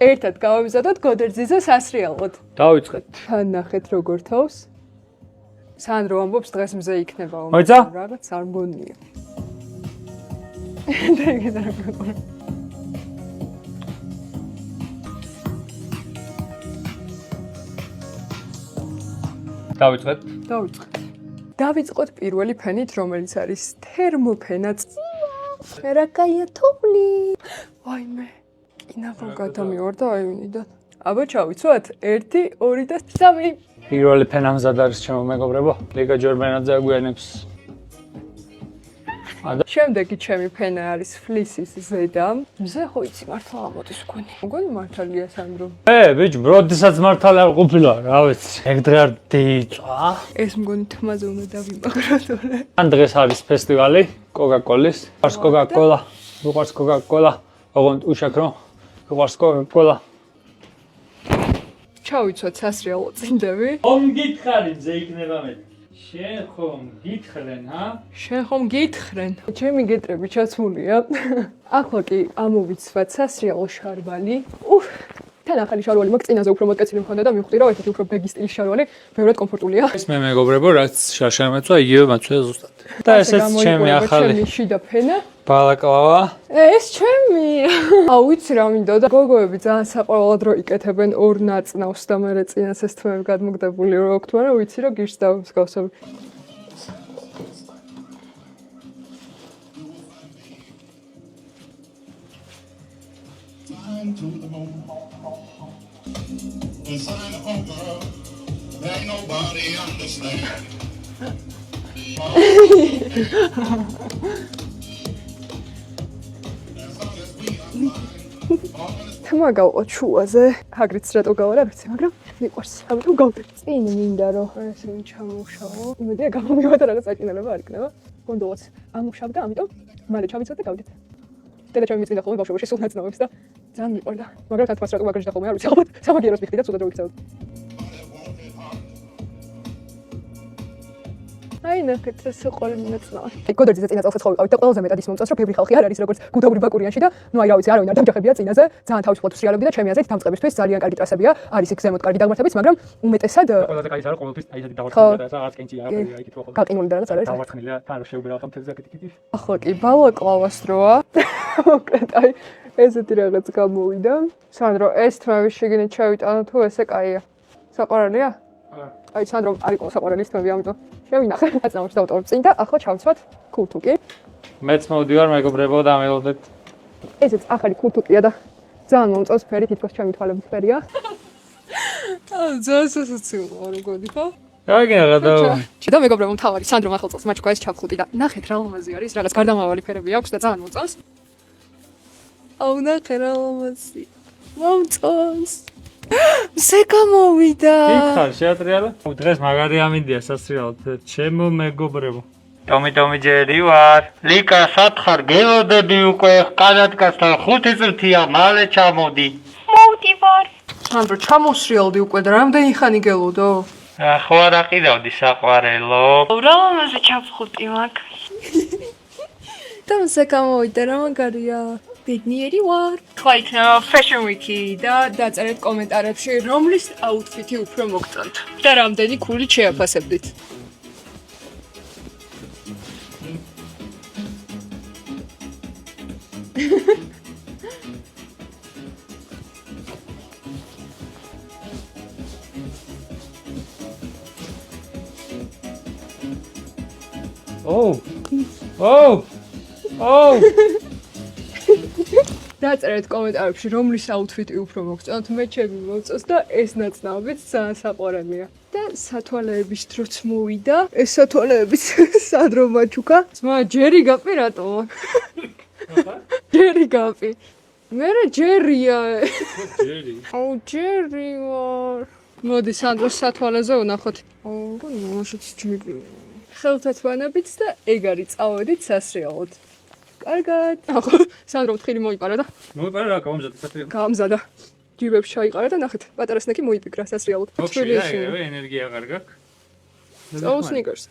ერთად გავამზადოთ გოდერძიზე სასრიალოდ. დავიწყეთ. თან ნახეთ როგორ თავს. სანდრო ამბობს დღეს მზე იქნება. მოიცა? რაღაც არ მგონია. და ეგეთ არ მგონია. დავიწყეთ. დავიწყოთ პირველი ფენით, რომელიც არის თერმოფენაც. რა კაია თოვლი. ვაიმე. კინაღო გადამივარდა აივნიდან. აბა ჩავიცვათ 1 2 და 3. პირველი ფენამზად არის ჩემო მეგობრებო. ლიგა ჯორბენაძე აგვიანებს. შემდეგი ჩემი ფენა არის ფლისის ზედა. მზე ხო იცი მართლა ამოდის გონი. მგონი მართალია სანდრო. ბიჭ, როდესაც მართალი არ ყოფილა, რა ვიცი. ეგ დღე არ დიიწვა. ეს მგონი თმაზე უნდა დავიმაგროთ. ან დღეს არის ფესტივალი კოკა-კოლის. ყავს კოკა-კოლა. უყავს კოკა-კოლა. ოღონდ უშაქრო. უყავს კოკა-კოლა. ჩავიცვათ სასრიალო წინდები. ხომ გითხარი მზე იქნება მე. შენ ხომ გითხრენ, ჰა? შენ ხომ გითხრენ? ჩემი გეტრები ჩაცმულია. ახლა კი ამოვიცვათ სასრიალო შარვალი. თან ახალი შარვალი მაქვს, წინაზე უფრო მოკეცილი მქონდა და მივხვდი რომ ერთ-ერთი უფრო ბეგი სტილის შარვალი ბევრად კომფორტულია. ეს მე მეგობრებო, რაც შარშან მეწვა, იგივე მაწვია ზუსტად. და ესეც ჩემი ახალი ჩემი შიდა ფენა. ბალაკლავა. ეს ჩემი. აუ ვიცი რა მინდა და გოგოები ძალიან საყოველად რო იკეთებენ ორ ნაწნავს და მე წინას ეს თმები გადმოგდებული რო აქვთ, მაგრამ ვიცი რომ გიშს დავსგავსებ. Ain't nobody understand. თმა გავყოთ შუაზე. აგრიც რატო გავა რა ვიცი, მაგრამ მიყვარს. ამიტომ გავდეთ. წინ მინდა რომ ეს ჩამოვშავო. იმედია გამომივადა რაღაც აჭინელება არ იქნება. გონდოლაც ამოვშავდა, ამიტომ მალე ჩავიცვათ და გავდეთ. დედა ჩემი მიწმინდა ხოლმე ბავშვობაში სულ ნაცნობს და ძალიან მიყვარდა. მაგრამ თან თმას რატო მაგარიშდა ხოლმე არ ვიცი, ალბათ სამაგიეროს მიხდი და ცუდად რო იქცეოდ. აი ნახეთ ეს ყოლი ნაცნაა. გოდერძიზე წინა წელსაც ხოლმე ვიყავით და ყველაზე მეტად ის მომწონს რომ ბევრი ხალხი არ არის როგორც გუდაური ბაკურიანში და ნუ აი რა ვიცი არავინ არ დამჯახებია წინაზე. ძალიან თავისუფლად ვსრიალებდი და ჩემი აზრით დამწყებისთვის ძალიან კარგი ტრასებია. არის იქ ზემოთ კარგი დაღმართებიც, მაგრამ უმეტესად ყველაზე კაი არის ყოველთვის აი ესეთი დავარცხნილი და რაღაც კენჭი არის აი თვითონ. გაყინული და რაღაც არის. დავარცხნილია, თან რო შეუბერავ ხომ თეთრ ზაკეტით. ახლა კი ბალაკლავას დროა. მოკლედ აი ესეთი რაღაც გამოვიდა. სანდრო ეს თმები შეგინეთ ჩავიტანო თუ ესე კაია. საყვარელია? აი სანდრო არის საყვარელი თმები ამიტომ შევინახე. აწამოში დავტოვებ წინ და ახლა ჩავცვათ ქურთუკი. მეც მოვდივარ მეგობრებო და მელოდეთ. ესეც ახალი ქურთუკია და ძალიან მომწონს ფერი, თითქოს ჩემი თვალების ფერია. ძალიან სასაცილოა როგორი ხო? გაიგინა რა და და მეგობრებო მთავარი სანდრო ახალწელს მაჩქვა ეს ჩაფხუტი და ნახეთ რა ლამაზი არის, რაღაც გარდამავალი ფერები აქვს და ძალიან მომწონს. აუ ნახე რა ლამაზი. მომწონს. ზე გამოვიდა. იქარ შეატრიალა? დღეს მაგარი ამინდია სასრიალოდ, ჩემო მეგობრებო. ტომი ჯერი ვარ. ლიკა სათხარ გელოდები უკვე ყანათკაცთან 5 წრთია მალე ჩამოდი. მოვდივარ. სანდრო ჩამოსრიალდი უკვე და რამდენი ხანი გელოდო? ხო არ აყიდავდი საყვარელო. რა ლამაზი ჩაფხუტი მაქვს. და ზე გამოვიდა რა მაგარია. ბედნიერი ვარ. თქვა იქნება Fashion Week-ი და დაწერეთ კომენტარებში რომლის აუთფიტი უფრო მოგწონთ და რამდენი ქულით შეაფასებდით. დაწერეთ კომენტარებში რომლის აუთფიტი უფრო მოგწონთ, მე ჩემი მოგწონს და ეს ნაწნავებიც ძალიან საყვარელია. და სათვალეების დროც მოვიდა. ეს სათვალეების სანდრო მაჩუკა. ძმა ჯერი გაპი რატო? ჯერი გაპი. მე ჯერია. ჯერი. აუ ჯერი ვარ. მოდი სანდროს სათვალეზე ვნახოთ. აუ გონაშიც ჯერი. ხელთათვანებით და ეგ არის წავედით სასრიალოდ. კარგად. ახლა სანდრო თხილი მოიპარა და მოიპარა რა გამომზადა სასრიალოდ. გამზადა. ჯიბებს ჩაიყარა და ნახეთ, პატარა სნექი მოიპიკრა სასრიალოდ. თბილისში ენერგია კარგა. წავა სნიკერს.